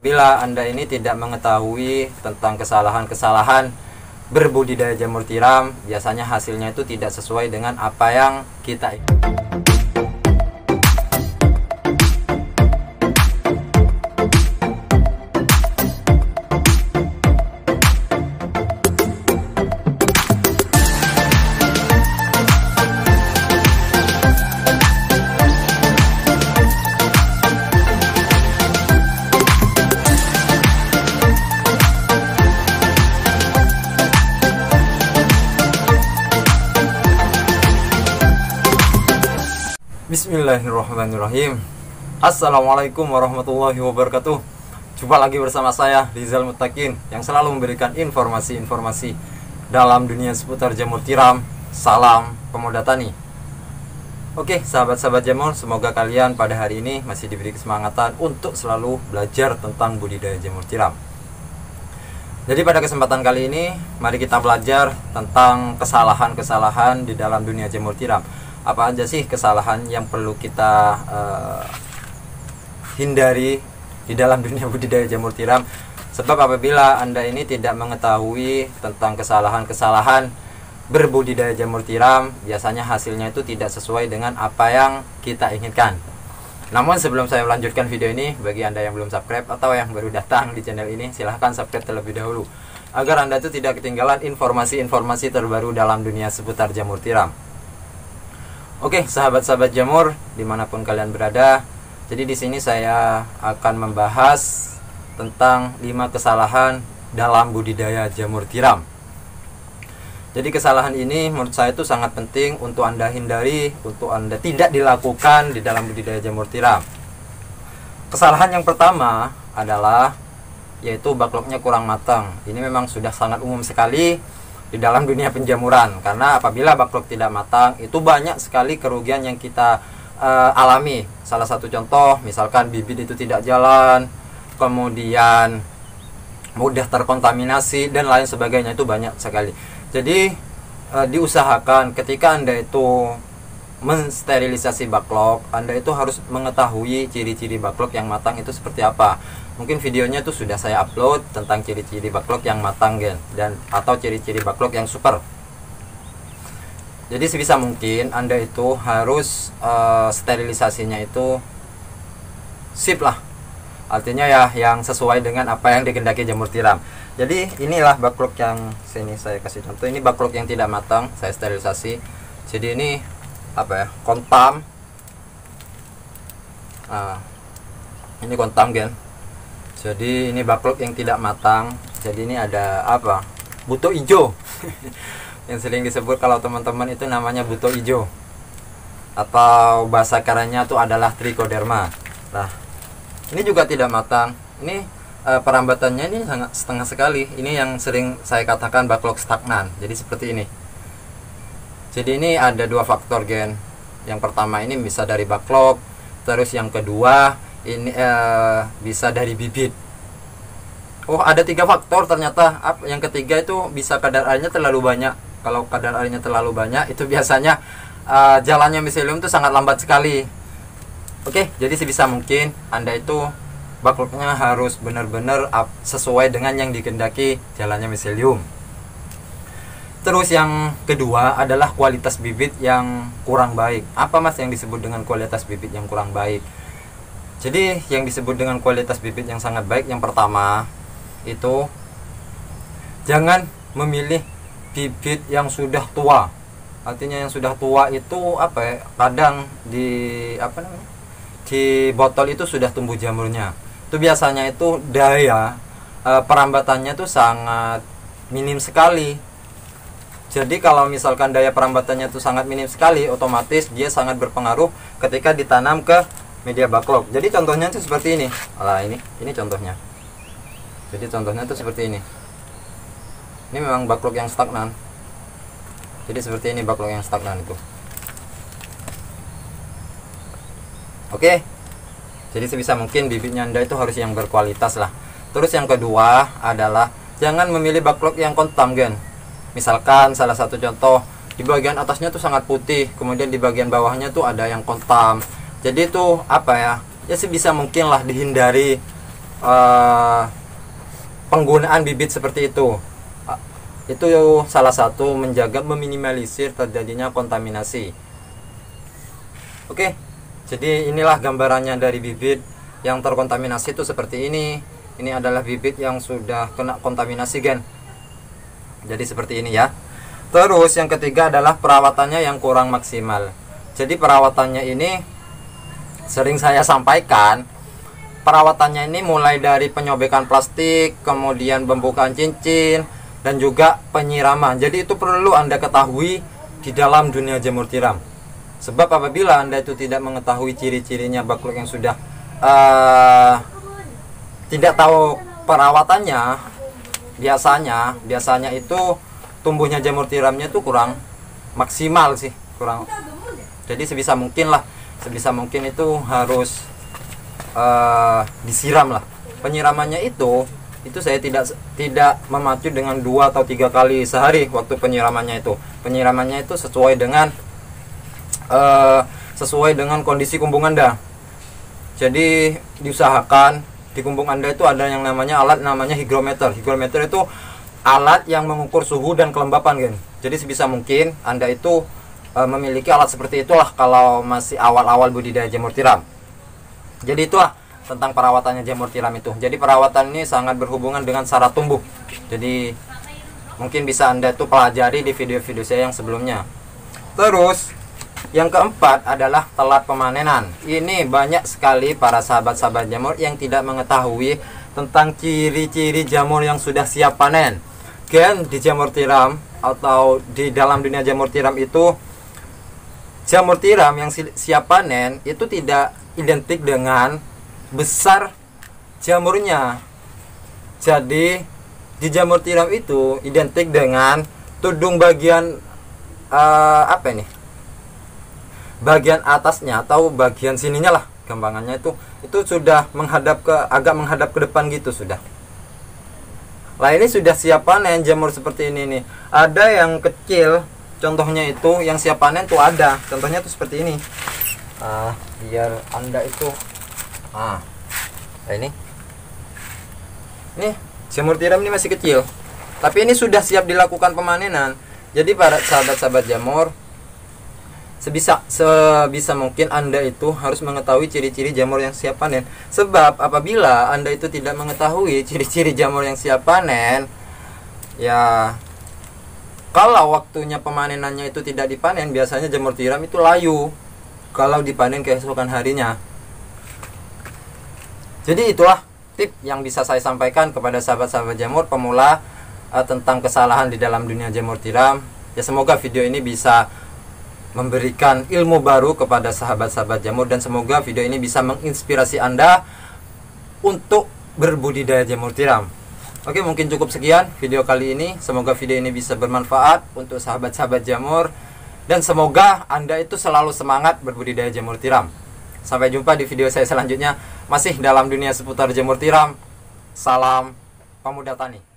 Bila Anda ini tidak mengetahui tentang kesalahan-kesalahan berbudidaya jamur tiram, biasanya hasilnya itu tidak sesuai dengan apa yang kita inginkan. Bismillahirrahmanirrahim. Assalamualaikum warahmatullahi wabarakatuh. Jumpa lagi bersama saya Rizal Mutakin yang selalu memberikan informasi-informasi dalam dunia seputar jamur tiram. Salam pemuda tani. Oke, sahabat-sahabat jamur, semoga kalian pada hari ini masih diberi kesemangatan untuk selalu belajar tentang budidaya jamur tiram. Jadi pada kesempatan kali ini, mari kita belajar tentang kesalahan-kesalahan di dalam dunia jamur tiram. Apa aja sih kesalahan yang perlu kita hindari di dalam dunia budidaya jamur tiram? Sebab apabila Anda ini tidak mengetahui tentang kesalahan-kesalahan berbudidaya jamur tiram, biasanya hasilnya itu tidak sesuai dengan apa yang kita inginkan. Namun sebelum saya melanjutkan video ini, bagi Anda yang belum subscribe atau yang baru datang di channel ini, silahkan subscribe terlebih dahulu agar Anda itu tidak ketinggalan informasi-informasi terbaru dalam dunia seputar jamur tiram. Oke, sahabat-sahabat jamur dimanapun kalian berada, jadi di sini saya akan membahas tentang 5 kesalahan dalam budidaya jamur tiram. Jadi kesalahan ini menurut saya itu sangat penting untuk Anda hindari, untuk Anda tidak dilakukan di dalam budidaya jamur tiram. Kesalahan yang pertama adalah yaitu backlognya kurang matang. Ini memang sudah sangat umum sekali di dalam dunia penjamuran, karena apabila backlog tidak matang itu banyak sekali kerugian yang kita alami. Salah satu contoh misalkan bibit itu tidak jalan, kemudian mudah terkontaminasi dan lain sebagainya, itu banyak sekali. Jadi diusahakan ketika Anda itu mensterilisasi backlog, Anda itu harus mengetahui ciri-ciri backlog yang matang itu seperti apa. Mungkin videonya itu sudah saya upload tentang ciri-ciri backlog yang matang dan atau ciri-ciri backlog yang super. Jadi sebisa mungkin Anda itu harus sterilisasinya itu sip lah. Artinya ya yang sesuai dengan apa yang dikehendaki jamur tiram. Jadi inilah backlog yang sini saya kasih contoh. Ini backlog yang tidak matang, saya sterilisasi. Jadi ini apa ya? Kontam. Ini kontam kan. Jadi ini backlog yang tidak matang. Jadi ini ada apa? Buto hijau. Yang sering disebut kalau teman-teman itu namanya buto hijau. Atau bahasa kerennya itu adalah trichoderma. Nah, ini juga tidak matang. Ini perambatannya ini sangat setengah sekali. Ini yang sering saya katakan backlog stagnan. Jadi seperti ini. Jadi ini ada 2 faktor gen. Yang pertama ini bisa dari backlog. Terus yang kedua ini bisa dari bibit. Oh, ada 3 faktor ternyata. Yang ketiga itu bisa kadar airnya terlalu banyak. Kalau kadar airnya terlalu banyak itu biasanya jalannya miselium itu sangat lambat sekali. Oke, jadi sebisa mungkin Anda itu backlognya harus benar-benar sesuai dengan yang dikehendaki jalannya miselium. Terus yang kedua adalah kualitas bibit yang kurang baik. Apa mas yang disebut dengan kualitas bibit yang kurang baik? Jadi yang disebut dengan kualitas bibit yang sangat baik, yang pertama itu jangan memilih bibit yang sudah tua. Artinya yang sudah tua itu apa ya? Kadang di di botol itu sudah tumbuh jamurnya. Itu biasanya itu daya perambatannya itu sangat minim sekali. Jadi kalau misalkan daya perambatannya itu sangat minim sekali, otomatis dia sangat berpengaruh ketika ditanam ke media backlog. Jadi contohnya itu seperti ini. Ini contohnya. Jadi contohnya itu seperti ini. Ini memang backlog yang stagnan. Jadi seperti ini backlog yang stagnan itu. Oke. Jadi sebisa mungkin bibitnya Anda itu harus yang berkualitas lah. Terus yang kedua adalah jangan memilih backlog yang kontam gen. Misalkan salah satu contoh, di bagian atasnya tuh sangat putih, kemudian di bagian bawahnya tuh ada yang kontam. Jadi itu apa ya? Ya sebisa mungkin lah dihindari penggunaan bibit seperti itu. Itu salah satu menjaga meminimalisir terjadinya kontaminasi. Oke, jadi inilah gambarannya dari bibit yang terkontaminasi itu seperti ini. Ini adalah bibit yang sudah kena kontaminasi gen. Jadi seperti ini ya. Terus yang ketiga adalah perawatannya yang kurang maksimal. Jadi perawatannya ini sering saya sampaikan. Perawatannya ini mulai dari penyobekan plastik, kemudian pembukaan cincin, dan juga penyiraman. Jadi itu perlu Anda ketahui di dalam dunia jamur tiram. Sebab apabila Anda itu tidak mengetahui ciri-cirinya backlog yang sudah tidak tahu perawatannya, biasanya itu tumbuhnya jamur tiramnya itu kurang maksimal sih, kurang. Jadi sebisa mungkin itu harus disiram lah. Penyiramannya itu saya tidak memacu dengan 2 atau 3 kali sehari waktu penyiramannya itu. Penyiramannya itu sesuai dengan kondisi kumbung Anda. Jadi diusahakan di kumbung Anda itu ada yang namanya namanya hygrometer. Hygrometer itu alat yang mengukur suhu dan kelembapan kan. Jadi sebisa mungkin Anda itu memiliki alat seperti itulah kalau masih awal-awal budidaya jamur tiram. Jadi itulah tentang perawatannya jamur tiram itu. Jadi perawatan ini sangat berhubungan dengan syarat tumbuh. Jadi mungkin bisa Anda tuh pelajari di video-video saya yang sebelumnya. Terus yang keempat adalah telat pemanenan. Ini banyak sekali para sahabat-sahabat jamur yang tidak mengetahui tentang ciri-ciri jamur yang sudah siap panen. Gen di jamur tiram atau di dalam dunia jamur tiram itu, jamur tiram yang siap panen itu tidak identik dengan besar jamurnya. Jadi di jamur tiram itu identik dengan tudung bagian bagian atasnya atau bagian sininya lah, gampangannya itu sudah agak menghadap ke depan gitu sudah. Lah ini sudah siap panen jamur seperti ini nih. Ada yang kecil, contohnya itu yang siap panen tuh ada. Contohnya tuh seperti ini. Biar Anda itu ini jamur tiram ini masih kecil, tapi ini sudah siap dilakukan pemanenan. Jadi para sahabat-sahabat jamur, sebisa mungkin Anda itu harus mengetahui ciri-ciri jamur yang siap panen. Sebab apabila Anda itu tidak mengetahui ciri-ciri jamur yang siap panen, ya kalau waktunya pemanenannya itu tidak dipanen, biasanya jamur tiram itu layu kalau dipanen keesokan harinya. Jadi itulah tip yang bisa saya sampaikan kepada sahabat-sahabat jamur pemula tentang kesalahan di dalam dunia jamur tiram. Ya semoga video ini bisa memberikan ilmu baru kepada sahabat-sahabat jamur, dan semoga video ini bisa menginspirasi Anda untuk berbudidaya jamur tiram. Oke, mungkin cukup sekian video kali ini. Semoga video ini bisa bermanfaat untuk sahabat-sahabat jamur, dan semoga Anda itu selalu semangat berbudidaya jamur tiram. Sampai jumpa di video saya selanjutnya, masih dalam dunia seputar jamur tiram. Salam Pemuda Tani.